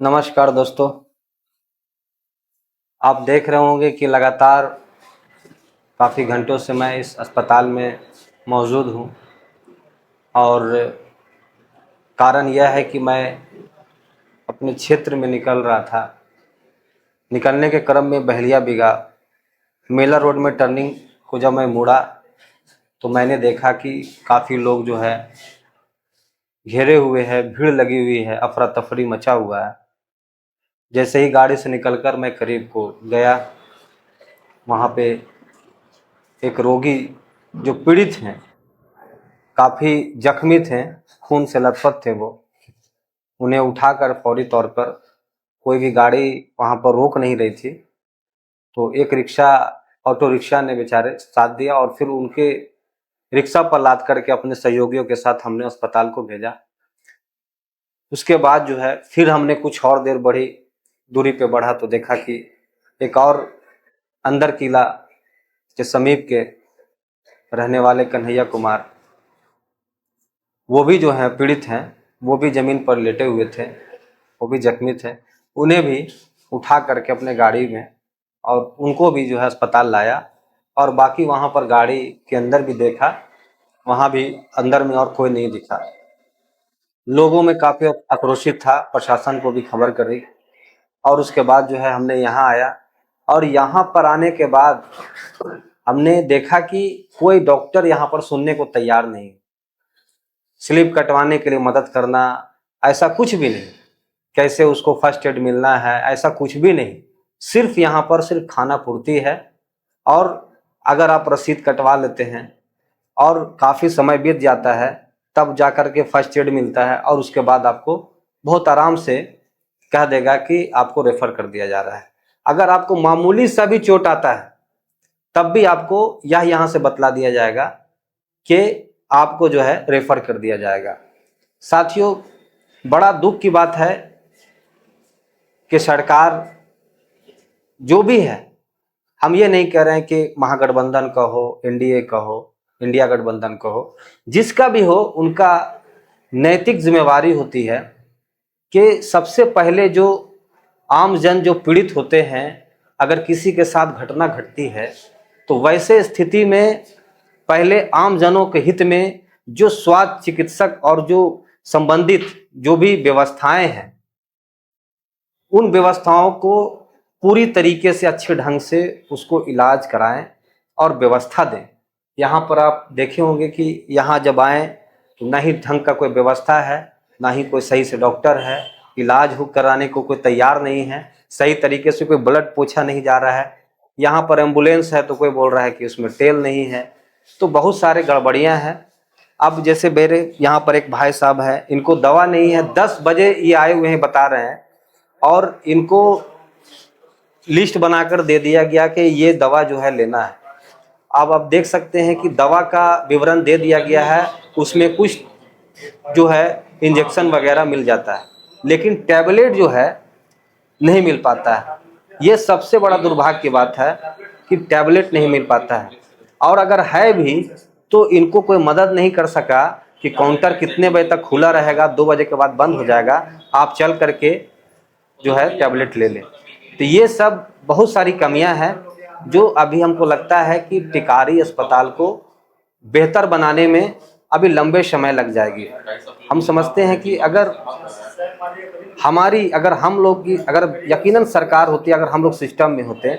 नमस्कार दोस्तों। आप देख रहे होंगे कि लगातार काफ़ी घंटों से मैं इस अस्पताल में मौजूद हूँ और कारण यह है कि मैं अपने क्षेत्र में निकल रहा था। निकलने के क्रम में बहेलिया बिगहा मेला रोड में टर्निंग को जब मैं मुड़ा तो मैंने देखा कि काफ़ी लोग जो है घेरे हुए हैं, भीड़ लगी हुई है, अफरा तफरी मचा हुआ है। जैसे ही गाड़ी से निकलकर मैं करीब को गया, वहाँ पे एक रोगी जो पीड़ित हैं, काफ़ी जख्मी थे, खून से लथपथ थे, वो उन्हें उठाकर फौरी तौर पर कोई भी गाड़ी वहाँ पर रोक नहीं रही थी, तो एक रिक्शा ऑटो रिक्शा ने बेचारे साथ दिया और फिर उनके रिक्शा पर लाद करके अपने सहयोगियों के साथ हमने अस्पताल को भेजा। उसके बाद जो है फिर हमने कुछ और देर बड़ी दूरी पे बढ़ा तो देखा कि एक और अंदर किला के समीप के रहने वाले कन्हैया कुमार, वो भी जो हैं पीड़ित हैं, वो भी ज़मीन पर लेटे हुए थे, वो भी जख्मी थे। उन्हें भी उठा करके अपने गाड़ी में और उनको भी जो है अस्पताल लाया और बाकी वहाँ पर गाड़ी के अंदर भी देखा, वहाँ भी अंदर में और कोई नहीं दिखा। लोगों में काफ़ी आक्रोशित था, प्रशासन को भी खबर करी और उसके बाद जो है हमने यहाँ आया और यहाँ पर आने के बाद हमने देखा कि कोई डॉक्टर यहाँ पर सुनने को तैयार नहीं। स्लिप कटवाने के लिए मदद करना, ऐसा कुछ भी नहीं। कैसे उसको फर्स्ट एड मिलना है, ऐसा कुछ भी नहीं। सिर्फ यहाँ पर सिर्फ खाना पूर्ति है और अगर आप रसीद कटवा लेते हैं और काफ़ी समय बीत जाता है तब जा कर के फर्स्ट एड मिलता है और उसके बाद आपको बहुत आराम से कह देगा कि आपको रेफर कर दिया जा रहा है। अगर आपको मामूली सा भी चोट आता है तब भी आपको यह यहाँ से बतला दिया जाएगा कि आपको जो है रेफर कर दिया जाएगा। साथियों, बड़ा दुख की बात है कि सरकार जो भी है, हम ये नहीं कह रहे हैं कि महागठबंधन का हो, एनडीए का हो, इंडिया गठबंधन का हो, जिसका भी हो, उनका नैतिक जिम्मेवारी होती है कि सबसे पहले जो आम जन जो पीड़ित होते हैं, अगर किसी के साथ घटना घटती है तो वैसे स्थिति में पहले आम जनों के हित में जो स्वास्थ्य चिकित्सक और जो संबंधित जो भी व्यवस्थाएं हैं, उन व्यवस्थाओं को पूरी तरीके से अच्छे ढंग से उसको इलाज कराएं और व्यवस्था दें। यहाँ पर आप देखे होंगे कि यहाँ जब आएँ तो ना ही ढंग का कोई व्यवस्था है, ना ही कोई सही से डॉक्टर है, इलाज हो कराने को कोई तैयार नहीं है, सही तरीके से कोई ब्लड पोंछा नहीं जा रहा है। यहाँ पर एम्बुलेंस है तो कोई बोल रहा है कि उसमें तेल नहीं है। तो बहुत सारे गड़बड़ियाँ हैं। अब जैसे मेरे यहाँ पर एक भाई साहब हैं, इनको दवा नहीं है, 10 बजे ये आए हुए हैं बता रहे हैं और इनको लिस्ट बनाकर दे दिया गया कि ये दवा जो है लेना है। अब आप देख सकते हैं कि दवा का विवरण दे दिया गया है, उसमें कुछ जो है इंजेक्शन वगैरह मिल जाता है, लेकिन टैबलेट जो है नहीं मिल पाता है। ये सबसे बड़ा दुर्भाग्य की बात है कि टैबलेट नहीं मिल पाता है और अगर है भी तो इनको कोई मदद नहीं कर सका कि काउंटर कितने बजे तक खुला रहेगा, 2 बजे के बाद बंद हो जाएगा, आप चल करके जो है टैबलेट ले लें। तो ये सब बहुत सारी कमियां हैं जो अभी हमको लगता है कि टिकारी अस्पताल को बेहतर बनाने में अभी लंबे समय लग जाएगी। हम समझते हैं कि अगर हम लोग की अगर यकीनन सरकार होती, अगर हम लोग सिस्टम में होते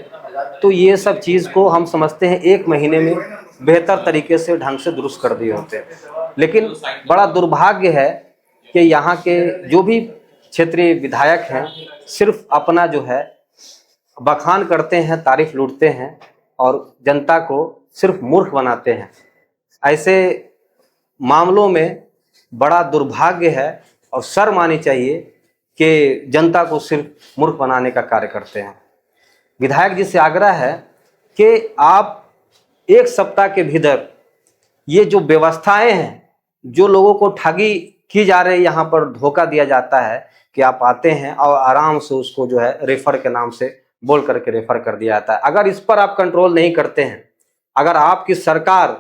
तो ये सब चीज़ को हम समझते हैं 1 महीने में बेहतर तरीके से ढंग से दुरुस्त कर दिए होते। लेकिन बड़ा दुर्भाग्य है कि यहाँ के जो भी क्षेत्रीय विधायक हैं सिर्फ अपना जो है बखान करते हैं, तारीफ लूटते हैं और जनता को सिर्फ मूर्ख बनाते हैं। ऐसे मामलों में बड़ा दुर्भाग्य है और शर्म आनी चाहिए कि जनता को सिर्फ मूर्ख बनाने का कार्य करते हैं। विधायक जी से आग्रह है कि आप 1 सप्ताह के भीतर ये जो व्यवस्थाएं हैं, जो लोगों को ठगी की जा रही है, यहाँ पर धोखा दिया जाता है कि आप आते हैं और आराम से उसको जो है रेफर के नाम से बोल करके रेफर कर दिया जाता है। अगर इस पर आप कंट्रोल नहीं करते हैं, अगर आपकी सरकार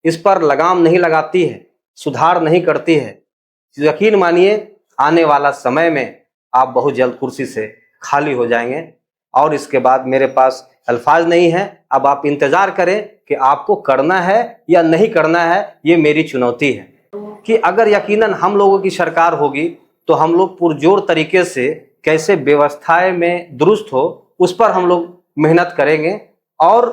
इस पर लगाम नहीं लगाती है, सुधार नहीं करती है, तो यकीन मानिए आने वाला समय में आप बहुत जल्द कुर्सी से खाली हो जाएंगे। और इसके बाद मेरे पास अल्फाज नहीं है। अब आप इंतजार करें कि आपको करना है या नहीं करना है, ये मेरी चुनौती है। कि अगर यकीनन हम लोगों की सरकार होगी तो हम लोग पुरजोर तरीके से कैसे व्यवस्थाएं में दुरुस्त हो, उस पर हम लोग मेहनत करेंगे और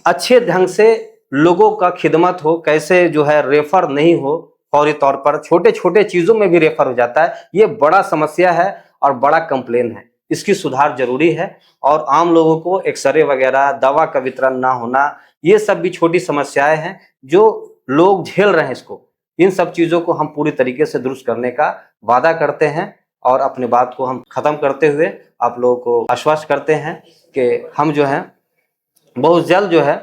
अच्छे ढंग से लोगों का खिदमत हो, कैसे जो है रेफर नहीं हो फौरी तौर पर, छोटे छोटे चीज़ों में भी रेफर हो जाता है। ये बड़ा समस्या है और बड़ा कंप्लेन है, इसकी सुधार जरूरी है। और आम लोगों को एक्सरे वगैरह, दवा का वितरण ना होना, ये सब भी छोटी समस्याएं हैं जो लोग झेल रहे हैं इसको। इन सब चीज़ों को हम पूरी तरीके से दुरुस्त करने का वादा करते हैं और अपने बात को हम खत्म करते हुए आप लोगों को आश्वस्त करते हैं कि हम जो है बहुत जल्द जो है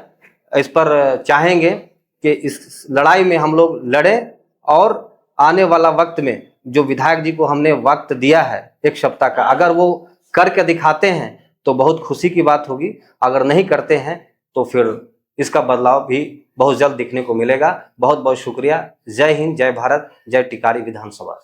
इस पर चाहेंगे कि इस लड़ाई में हम लोग लड़ें। और आने वाला वक्त में जो विधायक जी को हमने वक्त दिया है 1 सप्ताह का, अगर वो करके दिखाते हैं तो बहुत खुशी की बात होगी। अगर नहीं करते हैं तो फिर इसका बदलाव भी बहुत जल्द दिखने को मिलेगा। बहुत बहुत शुक्रिया। जय हिंद, जय भारत, जय टिकारी विधानसभा।